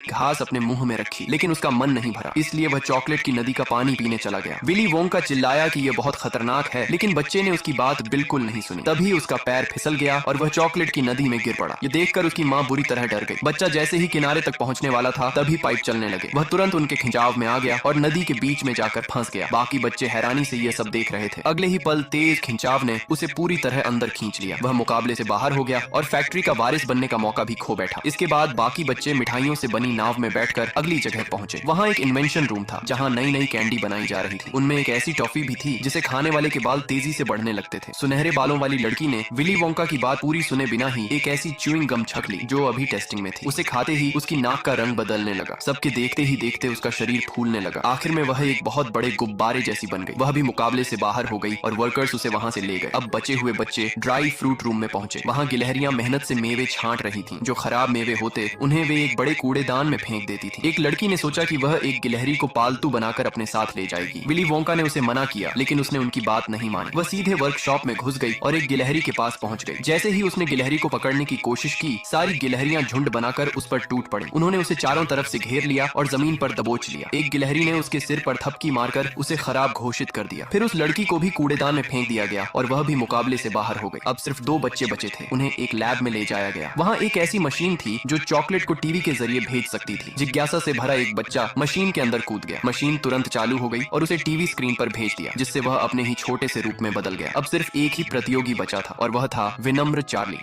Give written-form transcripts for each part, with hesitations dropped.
घास अपने मुंह में रखी, लेकिन उसका मन नहीं भरा, इसलिए वह चॉकलेट की नदी का पानी पीने चला गया। विली वोंका चिल्लाया कि यह बहुत खतरनाक है, लेकिन बच्चे ने उसकी बात बिल्कुल नहीं सुनी। तभी उसका पैर फिसल गया और वह चॉकलेट की नदी में गिर पड़ा। ये देखकर उसकी माँ बुरी तरह डर गई। बच्चा जैसे ही किनारे तक पहुंचने वाला था, तभी पाइप चलने लगे। वह तुरंत उनके खिंचाव में आ गया और नदी के बीच में जाकर फंस गया। बाकी बच्चे हैरानी से यह सब देख रहे थे। अगले ही पल तेज खिंचाव ने उसे पूरी तरह अंदर खींच लिया। वह मुकाबले से बाहर हो गया और फैक्ट्री का वारिस बनने का मौका भी खो बैठा। इसके बाद बाकी बच्चे मिठाइयों से बनी नाव में बैठकर अगली जगह पहुंचे। वहां एक इन्वेंशन रूम था, जहां नई नई कैंडी बनाई जा रही थी। उनमें एक ऐसी टॉफी भी थी जिसे खाने वाले के बाल तेजी से बढ़ने लगते थे। सुनहरे बालों वाली लड़की ने विली वोंका की बात पूरी सुने बिना ही एक ऐसी च्यूइंग गम छक ली जो अभी टेस्टिंग में थी। उसे खाते ही उसकी नाक का रंग बदलने लगा। सबके देखते ही देखते उसका शरीर फूलने लगा। आखिर में वह एक बहुत बड़े गुब्बारे जैसी बन गई। वह भी मुकाबले से बाहर हो गई और वर्कर्स उसे वहां से ले गए। अब बचे हुए बच्चे ड्राई फ्रूट रूम में पहुंचे। वहां गिलहरियां मेहनत से मेवे छांट रही थीं। जो खराब मेवे होते उन्हें वे एक बड़े कूड़ेदान में फेंक देती थी। एक लड़की ने सोचा कि वह एक गिलहरी को पालतू बनाकर अपने साथ ले जाएगी। विली वोंका ने उसे मना किया, लेकिन उसने उनकी बात नहीं मानी। वह सीधे वर्कशॉप में घुस गई और एक गिलहरी के पास पहुंच गई। जैसे ही उसने गिलहरी को पकड़ने की कोशिश की, सारी गिलहरियां झुंड बनाकर उस पर टूट पड़ी। उन्होंने उसे चारों तरफ से घेर लिया और जमीन पर दबोच लिया। एक गिलहरी ने उसके सिर पर थपकी मारकर उसे खराब घोषित कर दिया। फिर उस लड़की को भी कूड़ेदान में फेंक दिया गया और वह भी मुकाबले से बाहर हो गई। अब सिर्फ 2 बच्चे बचे थे। उन्हें एक लैब में ले जाया गया। वहां एक ऐसी मशीन थी जो चॉकलेट को टीवी के जरिए भेज सकती थी। जिज्ञासा से भरा एक बच्चा मशीन के अंदर कूद गया। मशीन तुरंत चालू हो गई और उसे टीवी स्क्रीन पर भेज दिया, जिससे वह अपने ही छोटे से रूप में बदल गया। अब सिर्फ एक ही प्रतियोगी बचा था और वह था विनम्र चार्ली।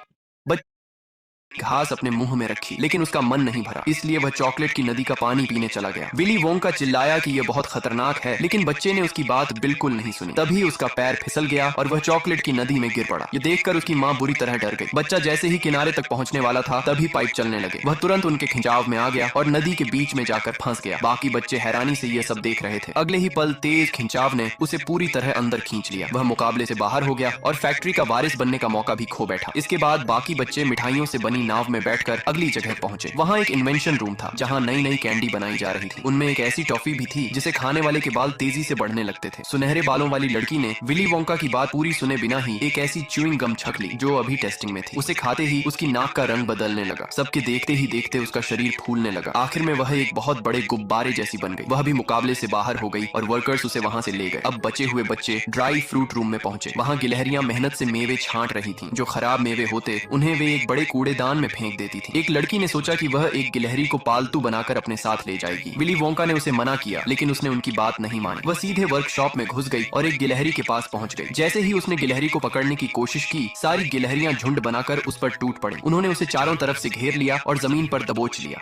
घास अपने मुंह में रखी, लेकिन उसका मन नहीं भरा, इसलिए वह चॉकलेट की नदी का पानी पीने चला गया। विली वोंका चिल्लाया कि यह बहुत खतरनाक है, लेकिन बच्चे ने उसकी बात बिल्कुल नहीं सुनी। तभी उसका पैर फिसल गया और वह चॉकलेट की नदी में गिर पड़ा। ये देखकर उसकी माँ बुरी तरह डर गई। बच्चा जैसे ही किनारे तक पहुंचने वाला था, तभी पाइप चलने लगे। वह तुरंत उनके खिंचाव में आ गया और नदी के बीच में जाकर फंस गया। बाकी बच्चे हैरानी से यह सब देख रहे थे। अगले ही पल तेज खिंचाव ने उसे पूरी तरह अंदर खींच लिया। वह मुकाबले से बाहर हो गया और फैक्ट्री का वारिस बनने का मौका भी खो बैठा। इसके बाद बाकी बच्चे मिठाइयों से बनी नाव में बैठकर अगली जगह पहुंचे। वहां एक इन्वेंशन रूम था, जहां नई नई कैंडी बनाई जा रही थी। उनमें एक ऐसी टॉफी भी थी जिसे खाने वाले के बाल तेजी से बढ़ने लगते थे। सुनहरे बालों वाली लड़की ने विली वोंका की बात पूरी सुने बिना ही एक ऐसी च्यूइंग गम छक ली जो अभी टेस्टिंग में थी। उसे खाते ही उसकी नाक का रंग बदलने लगा। सबके देखते ही देखते उसका शरीर फूलने लगा। आखिर में वह एक बहुत बड़े गुब्बारे जैसी बन गई। वह भी मुकाबले से बाहर हो गई और वर्कर्स उसे वहां से ले गए। अब बचे हुए बच्चे ड्राई फ्रूट रूम में पहुंचे। वहां गिलहरियां मेहनत से मेवे छांट रही थीं। जो खराब मेवे होते उन्हें वे एक बड़े कूड़ेदान में फेंक देती थी। एक लड़की ने सोचा कि वह एक गिलहरी को पालतू बनाकर अपने साथ ले जाएगी। विली वोंका ने उसे मना किया, लेकिन उसने उनकी बात नहीं मानी। वह सीधे वर्कशॉप में घुस गई और एक गिलहरी के पास पहुंच गई। जैसे ही उसने गिलहरी को पकड़ने की कोशिश की, सारी गिलहरियां झुंड बनाकर उस पर टूट पड़ी। उन्होंने उसे चारों तरफ से घेर लिया और जमीन पर दबोच लिया।